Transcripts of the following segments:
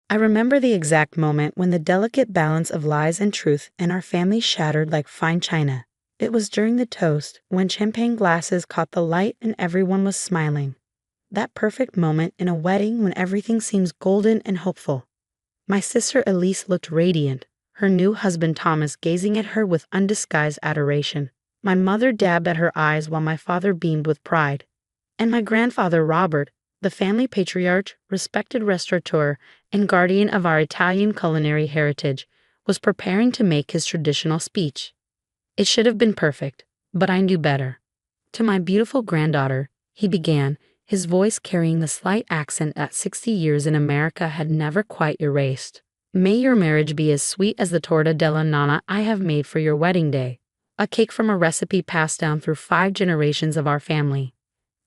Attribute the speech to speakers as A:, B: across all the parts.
A: I remember the exact moment when the delicate balance of lies and truth in our family shattered like fine china. It was during the toast, when champagne glasses caught the light and everyone was smiling. That perfect moment in a wedding when everything seems golden and hopeful. My sister Elise looked radiant, her new husband Thomas gazing at her with undisguised adoration. My mother dabbed at her eyes while my father beamed with pride. And my grandfather Robert, the family patriarch, respected restaurateur, and guardian of our Italian culinary heritage, was preparing to make his traditional speech. It should have been perfect, but I knew better. To my beautiful granddaughter, he began, his voice carrying the slight accent that 60 years in America had never quite erased. May your marriage be as sweet as the torta della nonna I have made for your wedding day, a cake from a recipe passed down through 5 generations of our family.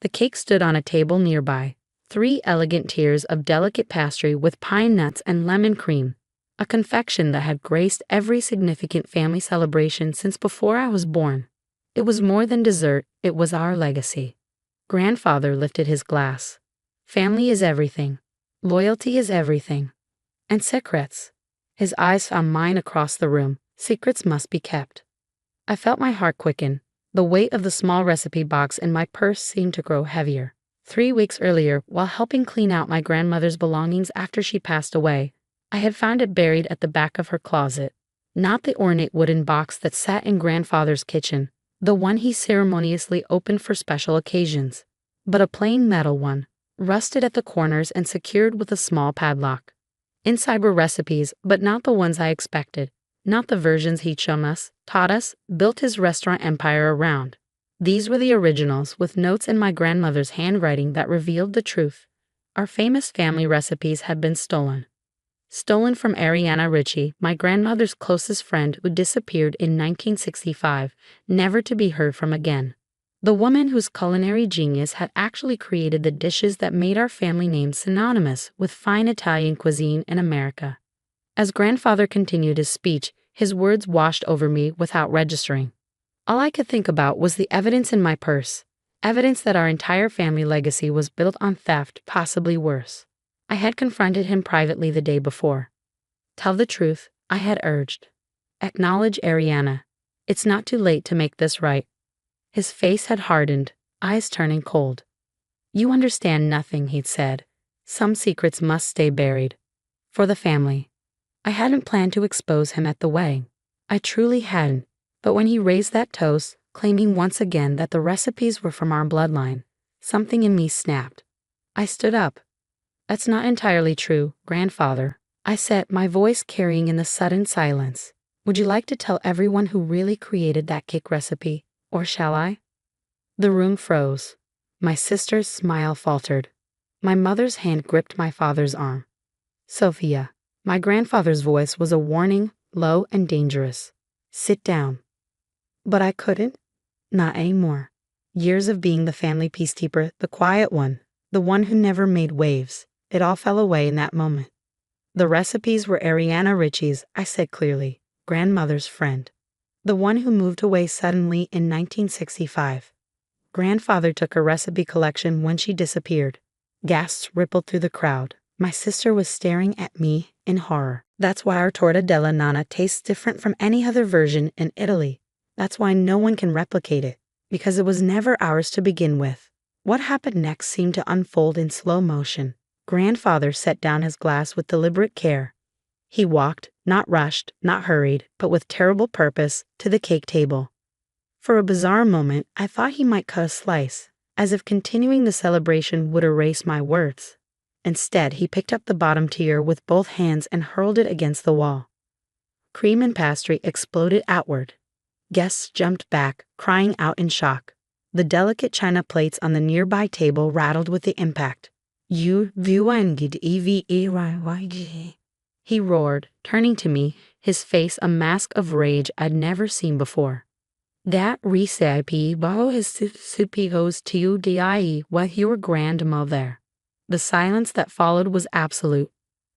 A: The cake stood on a table nearby, 3 elegant tiers of delicate pastry with pine nuts and lemon cream, a confection that had graced every significant family celebration since before I was born. It was more than dessert, it was our legacy. Grandfather lifted his glass. Family is everything. Loyalty is everything. And secrets. His eyes found mine across the room. Secrets must be kept. I felt my heart quicken. The weight of the small recipe box in my purse seemed to grow heavier. 3 weeks earlier, while helping clean out my grandmother's belongings after she passed away, I had found it buried at the back of her closet. Not the ornate wooden box that sat in grandfather's kitchen, the one he ceremoniously opened for special occasions, but a plain metal one, rusted at the corners and secured with a small padlock. Inside were recipes, but not the ones I expected, not the versions he'd shown us, taught us, built his restaurant empire around. These were the originals, with notes in my grandmother's handwriting that revealed the truth. Our famous family recipes had been stolen. Stolen from Ariana Ricci, my grandmother's closest friend who disappeared in 1965, never to be heard from again. The woman whose culinary genius had actually created the dishes that made our family name synonymous with fine Italian cuisine in America. As grandfather continued his speech, his words washed over me without registering. All I could think about was the evidence in my purse, evidence that our entire family legacy was built on theft, possibly worse. I had confronted him privately the day before. Tell the truth, I had urged. Acknowledge Ariana. It's not too late to make this right. His face had hardened, eyes turning cold. You understand nothing, he'd said. Some secrets must stay buried. For the family. I hadn't planned to expose him at the wedding. I truly hadn't. But when he raised that toast, claiming once again that the recipes were from our bloodline, something in me snapped. I stood up. That's not entirely true, grandfather, I said, my voice carrying in the sudden silence. Would you like to tell everyone who really created that cake recipe, or shall I? The room froze. My sister's smile faltered. My mother's hand gripped my father's arm. Sophia, my grandfather's voice was a warning, low and dangerous. Sit down. But I couldn't. Not anymore. Years of being the family peacekeeper, the quiet one, the one who never made waves. It all fell away in that moment. The recipes were Ariana Ricci's, I said clearly, grandmother's friend. The one who moved away suddenly in 1965. Grandfather took her recipe collection when she disappeared. Gasps rippled through the crowd. My sister was staring at me in horror. That's why our torta della nonna tastes different from any other version in Italy. That's why no one can replicate it, because it was never ours to begin with. What happened next seemed to unfold in slow motion. Grandfather set down his glass with deliberate care. He walked, not rushed, not hurried, but with terrible purpose, to the cake table. For a bizarre moment, I thought he might cut a slice, as if continuing the celebration would erase my words. Instead, he picked up the bottom tier with both hands and hurled it against the wall. Cream and pastry exploded outward. Guests jumped back, crying out in shock. The delicate china plates on the nearby table rattled with the impact. You viewangid EVERYG. He roared, turning to me, his face a mask of rage I'd never seen before. That recipe bao is supposed to die with your grandmother. The silence that followed was absolute.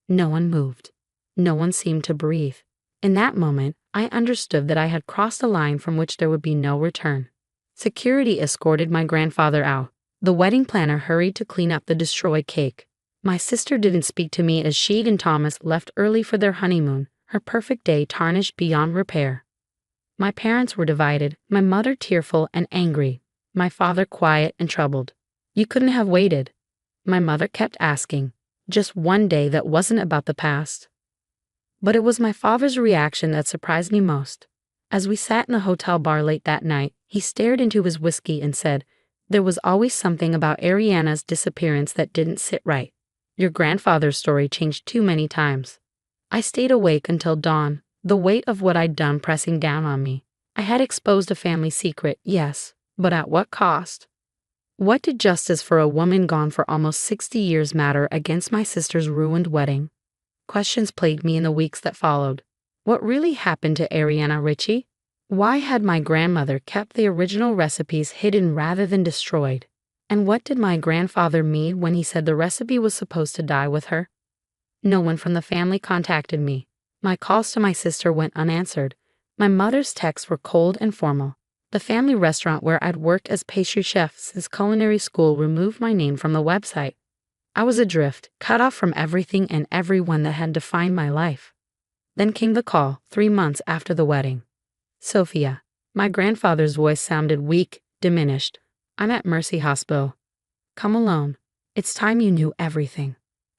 A: No one moved. No one seemed to breathe. In that moment, I understood that I had crossed a line from which there would be no return. Security escorted my grandfather out. The wedding planner hurried to clean up the destroyed cake. My sister didn't speak to me as she and Thomas left early for their honeymoon, her perfect day tarnished beyond repair. My parents were divided, my mother tearful and angry, my father quiet and troubled. You couldn't have waited. My mother kept asking, just one day that wasn't about the past. But it was my father's reaction that surprised me most. As we sat in the hotel bar late that night, he stared into his whiskey and said, "There was always something about Ariana's disappearance that didn't sit right. Your grandfather's story changed too many times." I stayed awake until dawn, the weight of what I'd done pressing down on me. I had exposed a family secret, yes, but at what cost? What did justice for a woman gone for almost 60 years matter against my sister's ruined wedding? Questions plagued me in the weeks that followed. What really happened to Ariana Ritchie? Why had my grandmother kept the original recipes hidden rather than destroyed? And what did my grandfather mean when he said the recipe was supposed to die with her? No one from the family contacted me. My calls to my sister went unanswered. My mother's texts were cold and formal. The family restaurant where I'd worked as pastry chef since culinary school removed my name from the website. I was adrift, cut off from everything and everyone that had defined my life. Then came the call, 3 months after the wedding. "Sophia." My grandfather's voice sounded weak, diminished. "I'm at Mercy Hospital. Come alone. It's time you knew everything."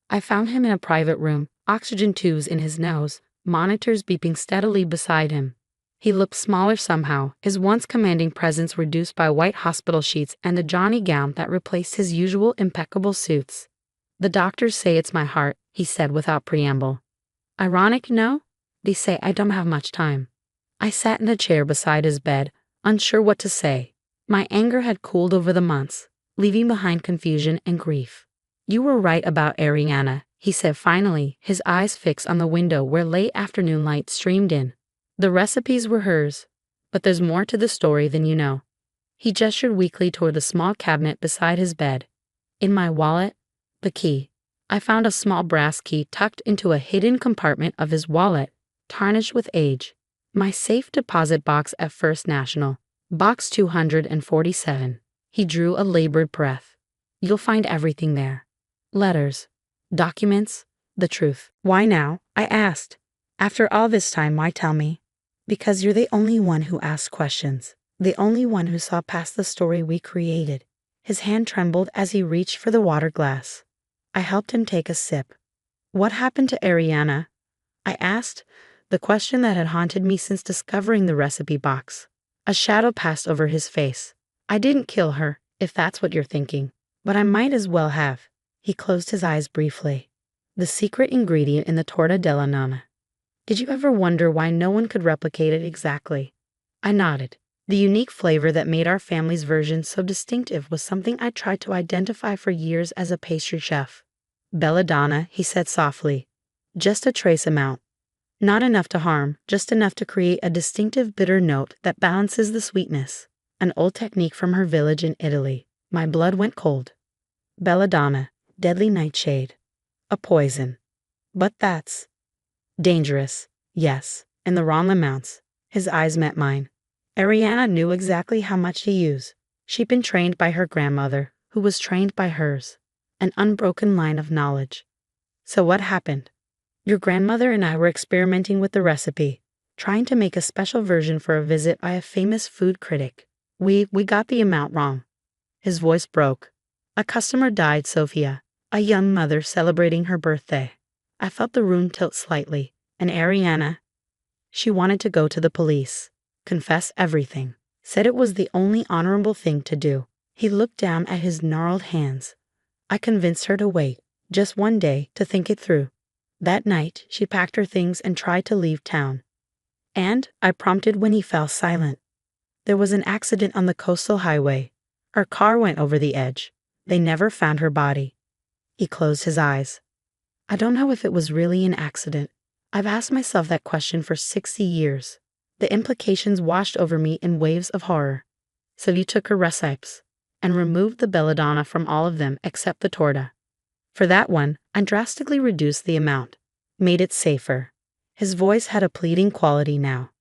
A: I found him in a private room, oxygen tubes in his nose, monitors beeping steadily beside him. He looked smaller somehow, his once commanding presence reduced by white hospital sheets and the Johnny gown that replaced his usual impeccable suits. "The doctors say it's my heart," he said without preamble. "Ironic, no? They say I don't have much time." I sat in a chair beside his bed, unsure what to say. My anger had cooled over the months, leaving behind confusion and grief. "You were right about Ariana," he said finally, his eyes fixed on the window where late afternoon light streamed in. "The recipes were hers, but there's more to the story than you know." He gestured weakly toward the small cabinet beside his bed. In my wallet, the key. I found a small brass key tucked into a hidden compartment of his wallet, tarnished with age. My safe deposit box at First National, box 247. He drew a labored breath. "You'll find everything there. Letters, documents, the truth." "Why now?" I asked. "After all this time, why tell me?" "Because you're the only one who asked questions, the only one who saw past the story we created." His hand trembled as he reached for the water glass. I helped him take a sip. "What happened to Ariana?" I asked, the question that had haunted me since discovering the recipe box. A shadow passed over his face. "I didn't kill her, if that's what you're thinking, but I might as well have." He closed his eyes briefly. "The secret ingredient in the torta della nonna. Did you ever wonder why no one could replicate it exactly?" I nodded. The unique flavor that made our family's version so distinctive was something I tried to identify for years as a pastry chef. "Belladonna," he said softly. "Just a trace amount. Not enough to harm, just enough to create a distinctive bitter note that balances the sweetness. An old technique from her village in Italy." My blood went cold. Belladonna, deadly nightshade. A poison. But that's dangerous, yes, in the wrong amounts. His eyes met mine. Ariana knew exactly how much to use. She'd been trained by her grandmother, who was trained by hers. An unbroken line of knowledge. "So what happened?" "Your grandmother and I were experimenting with the recipe, trying to make a special version for a visit by a famous food critic. We got the amount wrong." His voice broke. "A customer died, Sophia, a young mother celebrating her birthday." I felt the room tilt slightly, and Ariana, she wanted to go to the police, confess everything, said it was the only honorable thing to do. He looked down at his gnarled hands. I convinced her to wait, just one day, to think it through. That night, she packed her things and tried to leave town. And I prompted when he fell silent. "There was an accident on the coastal highway. Her car went over the edge. They never found her body." He closed his eyes. "I don't know if it was really an accident. I've asked myself that question for 60 years. The implications washed over me in waves of horror." "So you took her recipes and removed the belladonna from all of them except the torta." "For that one, I drastically reduced the amount, made it safer." His voice had a pleading quality now.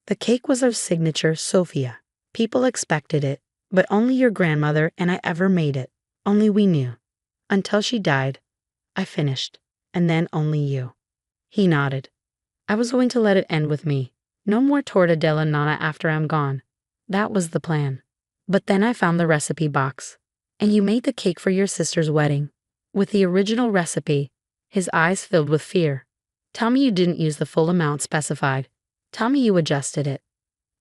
A: "The cake was our signature, Sophia. People expected it, but only your grandmother and I ever made it. Only we knew. Until she died, I finished. And then only you. He nodded. I was going to let it end with me. No more torta della nonna after I'm gone. That was the plan. But then I found the recipe box. And you made the cake for your sister's wedding. With the original recipe. His eyes filled with fear. Tell me you didn't use the full amount specified. Tell me you adjusted it.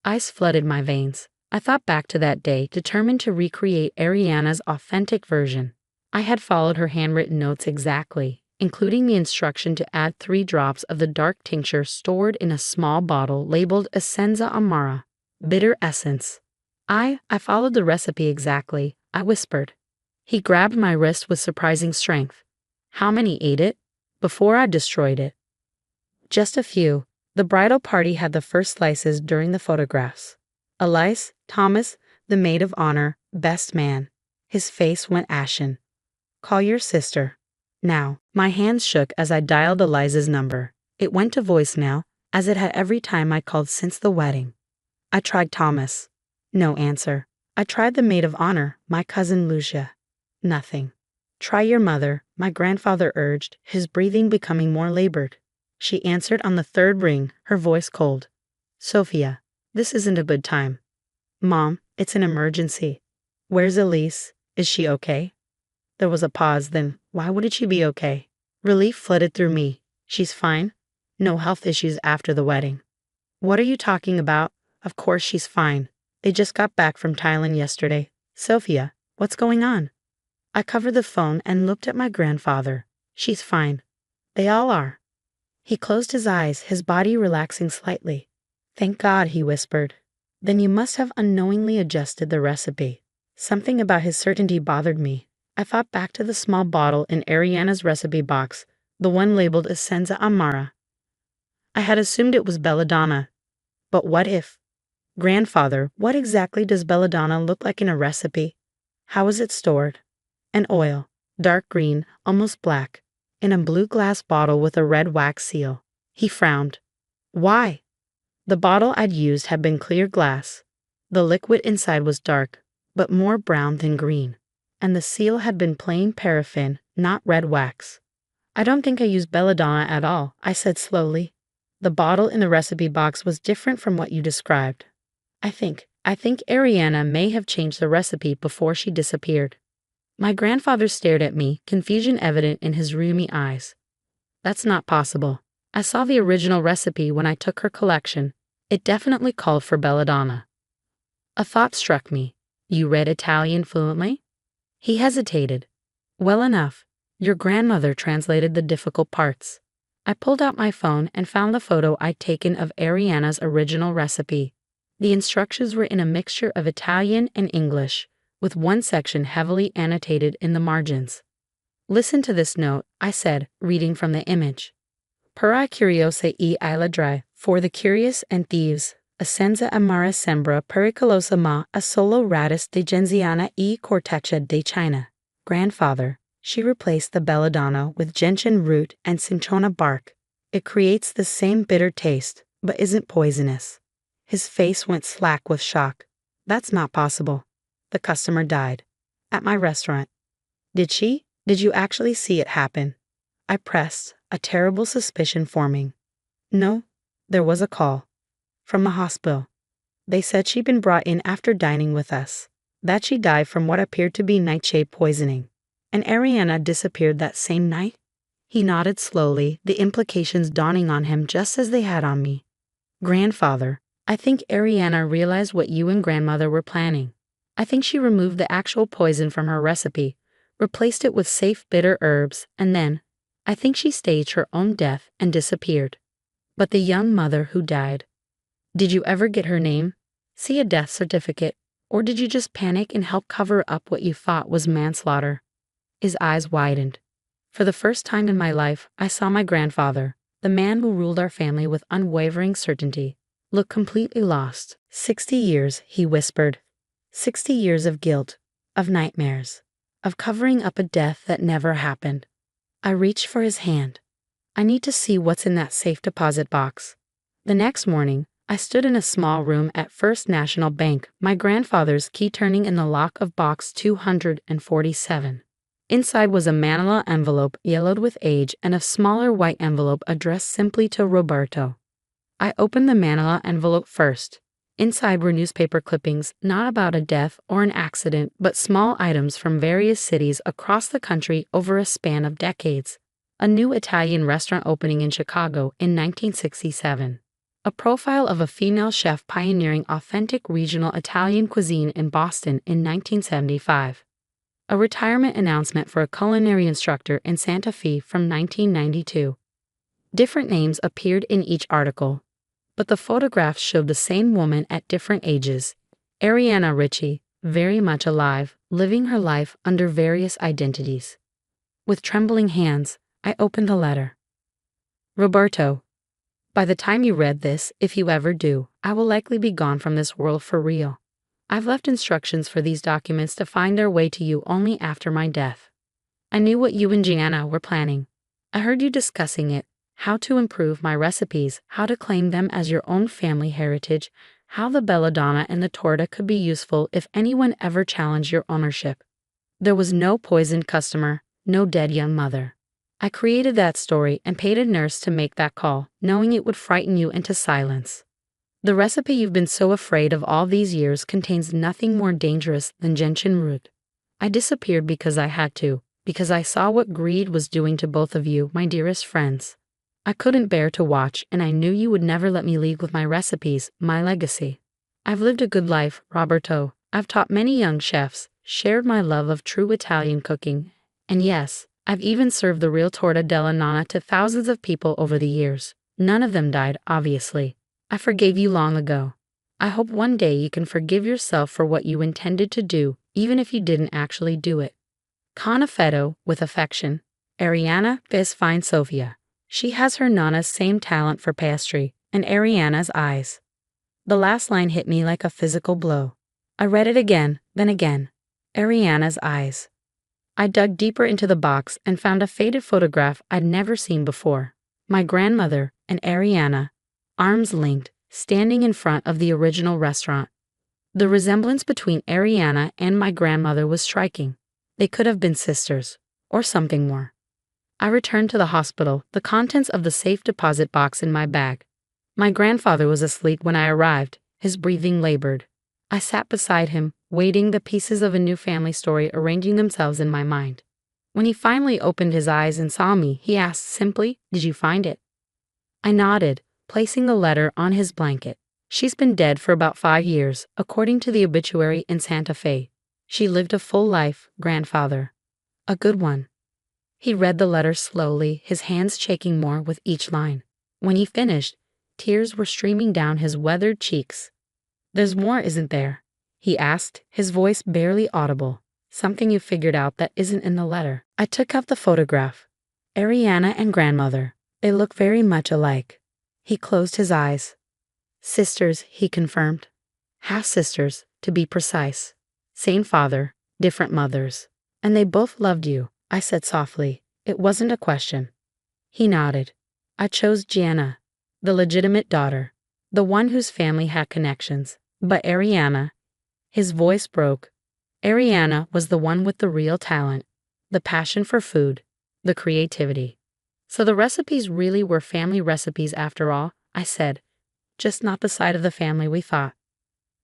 A: Ice flooded my veins. I thought back to that day, determined to recreate Ariana's authentic version. I had followed her handwritten notes exactly, including the instruction to add 3 drops of the dark tincture stored in a small bottle labeled Essenza Amara, bitter essence. I followed the recipe exactly, I whispered. He grabbed my wrist with surprising strength. How many ate it? Before I destroyed it. Just a few. The bridal party had the first slices during the photographs. Elias, Thomas, the maid of honor, best man. His face went ashen. Call your sister. Now. My hands shook as I dialed Eliza's number. It went to voicemail, as it had every time I called since the wedding. I tried Thomas. No answer. I tried the maid of honor, my cousin Lucia. Nothing. Try your mother, my grandfather urged, his breathing becoming more labored. She answered on the 3rd ring, her voice cold. Sophia, this isn't a good time. Mom, it's an emergency. Where's Elise? Is she okay? There was a pause, then, why wouldn't she be okay? Relief flooded through me. She's fine. No health issues after the wedding. What are you talking about? Of course she's fine. They just got back from Thailand yesterday. Sophia, what's going on? I covered the phone and looked at my grandfather. She's fine. They all are. He closed his eyes, his body relaxing slightly. Thank God, he whispered. Then you must have unknowingly adjusted the recipe. Something about his certainty bothered me. I thought back to the small bottle in Ariana's recipe box, the one labeled Essenza Amara. I had assumed it was belladonna. But what if? Grandfather, what exactly does belladonna look like in a recipe? How is it stored? An oil, dark green, almost black, in a blue glass bottle with a red wax seal. He frowned. Why? The bottle I'd used had been clear glass. The liquid inside was dark, but more brown than green, and the seal had been plain paraffin, not red wax. I don't think I used belladonna at all, I said slowly. The bottle in the recipe box was different from what you described. I think Ariana may have changed the recipe before she disappeared. My grandfather stared at me, confusion evident in his rheumy eyes. That's not possible. I saw the original recipe when I took her collection. It definitely called for belladonna. A thought struck me. You read Italian fluently? He hesitated. Well enough. Your grandmother translated the difficult parts. I pulled out my phone and found the photo I'd taken of Ariana's original recipe. The instructions were in a mixture of Italian and English, with one section heavily annotated in the margins. Listen to this note, I said, reading from the image. Per I curiose e I ladrai, for the curious and thieves, Essenza Amara sembra pericolosa ma a solo radis de genziana e corteccia de China. Grandfather, she replaced the belladonna with gentian root and cinchona bark. It creates the same bitter taste, but isn't poisonous. His face went slack with shock. That's not possible. The customer died. At my restaurant. Did she? Did you actually see it happen? I pressed, a terrible suspicion forming. No, there was a call. From the hospital. They said she'd been brought in after dining with us. That she died from what appeared to be nightshade poisoning. And Ariana disappeared that same night? He nodded slowly, the implications dawning on him just as they had on me. Grandfather, I think Ariana realized what you and grandmother were planning. I think she removed the actual poison from her recipe, replaced it with safe bitter herbs, and then, I think she staged her own death and disappeared. But the young mother who died, did you ever get her name? See a death certificate? Or did you just panic and help cover up what you thought was manslaughter? His eyes widened. For the first time in my life, I saw my grandfather, the man who ruled our family with unwavering certainty, look completely lost. 60 years, he whispered. 60 years of guilt, of nightmares, of covering up a death that never happened. I reached for his hand. I need to see what's in that safe deposit box. The next morning, I stood in a small room at First National Bank, my grandfather's key turning in the lock of box 247. Inside was a manila envelope yellowed with age and a smaller white envelope addressed simply to Roberto. I opened the manila envelope first. Inside were newspaper clippings, not about a death or an accident, but small items from various cities across the country over a span of decades. A new Italian restaurant opening in Chicago in 1967. A profile of a female chef pioneering authentic regional Italian cuisine in Boston in 1975. A retirement announcement for a culinary instructor in Santa Fe from 1992. Different names appeared in each article, but the photographs showed the same woman at different ages. Arianna Ricci, very much alive, living her life under various identities. With trembling hands, I opened the letter. Roberto, by the time you read this, if you ever do, I will likely be gone from this world for real. I've left instructions for these documents to find their way to you only after my death. I knew what you and Gianna were planning. I heard you discussing it, how to improve my recipes, how to claim them as your own family heritage, how the belladonna and the torta could be useful if anyone ever challenged your ownership. There was no poisoned customer, no dead young mother. I created that story and paid a nurse to make that call, knowing it would frighten you into silence. The recipe you've been so afraid of all these years contains nothing more dangerous than gentian root. I disappeared because I had to, because I saw what greed was doing to both of you, my dearest friends. I couldn't bear to watch, and I knew you would never let me leave with my recipes, my legacy. I've lived a good life, Roberto. I've taught many young chefs, shared my love of true Italian cooking, and yes, I've even served the real torta della nonna to thousands of people over the years. None of them died, obviously. I forgave you long ago. I hope one day you can forgive yourself for what you intended to do, even if you didn't actually do it. Con affetto, with affection. Arianna Vis Fine Sofia. She has her nonna's same talent for pastry, and Arianna's eyes. The last line hit me like a physical blow. I read it again, then again. Arianna's eyes. I dug deeper into the box and found a faded photograph I'd never seen before. My grandmother and Arianna, arms linked, standing in front of the original restaurant. The resemblance between Arianna and my grandmother was striking. They could have been sisters, or something more. I returned to the hospital, the contents of the safe deposit box in my bag. My grandfather was asleep when I arrived, his breathing labored. I sat beside him, waiting, the pieces of a new family story arranging themselves in my mind. When he finally opened his eyes and saw me, he asked simply, "Did you find it?" I nodded, placing the letter on his blanket. She's been dead for about 5 years, according to the obituary in Santa Fe. She lived a full life, grandfather. A good one. He read the letter slowly, his hands shaking more with each line. When he finished, tears were streaming down his weathered cheeks. "There's more, isn't there?" he asked, his voice barely audible. "Something you figured out that isn't in the letter." I took out the photograph. Arianna and grandmother. They look very much alike. He closed his eyes. "Sisters," he confirmed. "Half-sisters, to be precise. Same father, different mothers. And they both loved you," I said softly. It wasn't a question. He nodded. "I chose Gianna, the legitimate daughter, the one whose family had connections. But Arianna," his voice broke. "Arianna was the one with the real talent, the passion for food, the creativity." "So the recipes really were family recipes after all," I said. "Just not the side of the family we thought."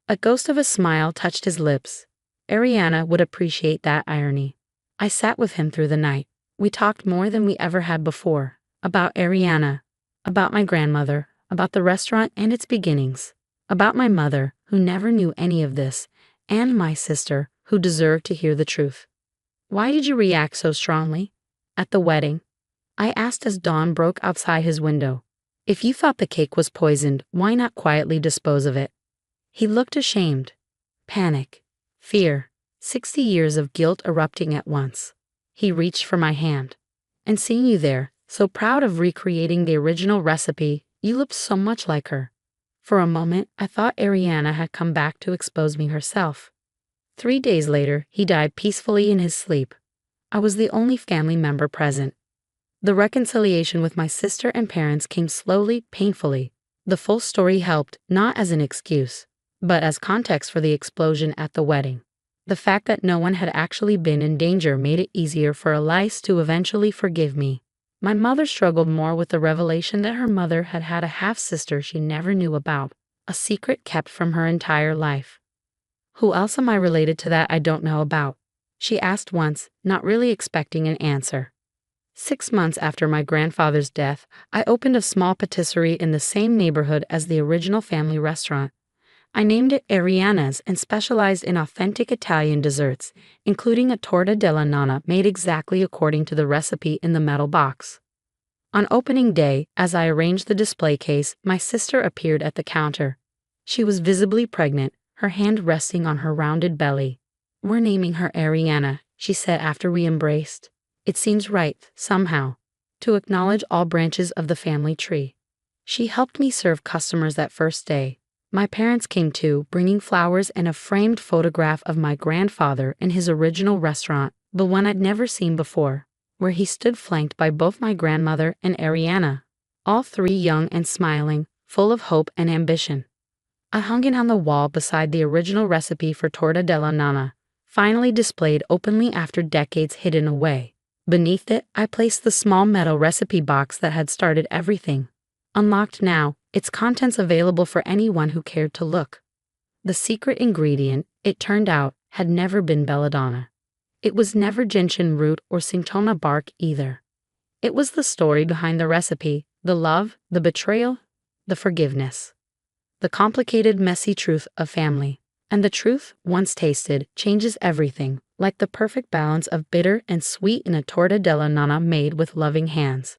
A: A ghost of a smile touched his lips. Arianna would appreciate that irony. I sat with him through the night. We talked more than we ever had before, about Arianna, about my grandmother, about the restaurant and its beginnings, about my mother, who never knew any of this, and my sister, who deserved to hear the truth. "Why did you react so strongly at the wedding?" I asked as dawn broke outside his window. "If you thought the cake was poisoned, why not quietly dispose of it?" He looked ashamed. Panic. Fear. 60 years of guilt erupting at once. He reached for my hand. "And seeing you there, so proud of recreating the original recipe, you looked so much like her." For a moment, I thought Arianna had come back to expose me herself. 3 days later, he died peacefully in his sleep. I was the only family member present. The reconciliation with my sister and parents came slowly, painfully. The full story helped, not as an excuse, but as context for the explosion at the wedding. The fact that no one had actually been in danger made it easier for Elise to eventually forgive me. My mother struggled more with the revelation that her mother had had a half-sister she never knew about, a secret kept from her entire life. "Who else am I related to that I don't know about?" she asked once, not really expecting an answer. 6 months after my grandfather's death, I opened a small patisserie in the same neighborhood as the original family restaurant. I named it Ariana's and specialized in authentic Italian desserts, including a torta della nonna made exactly according to the recipe in the metal box. On opening day, as I arranged the display case, my sister appeared at the counter. She was visibly pregnant, her hand resting on her rounded belly. "We're naming her Ariana," she said after we embraced. "It seems right, somehow, to acknowledge all branches of the family tree." She helped me serve customers that first day. My parents came too, bringing flowers and a framed photograph of my grandfather in his original restaurant, the one I'd never seen before, where he stood flanked by both my grandmother and Ariana, all three young and smiling, full of hope and ambition. I hung it on the wall beside the original recipe for torta della nonna, finally displayed openly after decades hidden away. Beneath it, I placed the small metal recipe box that had started everything. Unlocked now, its contents available for anyone who cared to look. The secret ingredient, it turned out, had never been belladonna. It was never gentian root or cinchona bark either. It was the story behind the recipe, the love, the betrayal, the forgiveness. The complicated, messy truth of family. And the truth, once tasted, changes everything, like the perfect balance of bitter and sweet in a torta della nonna made with loving hands.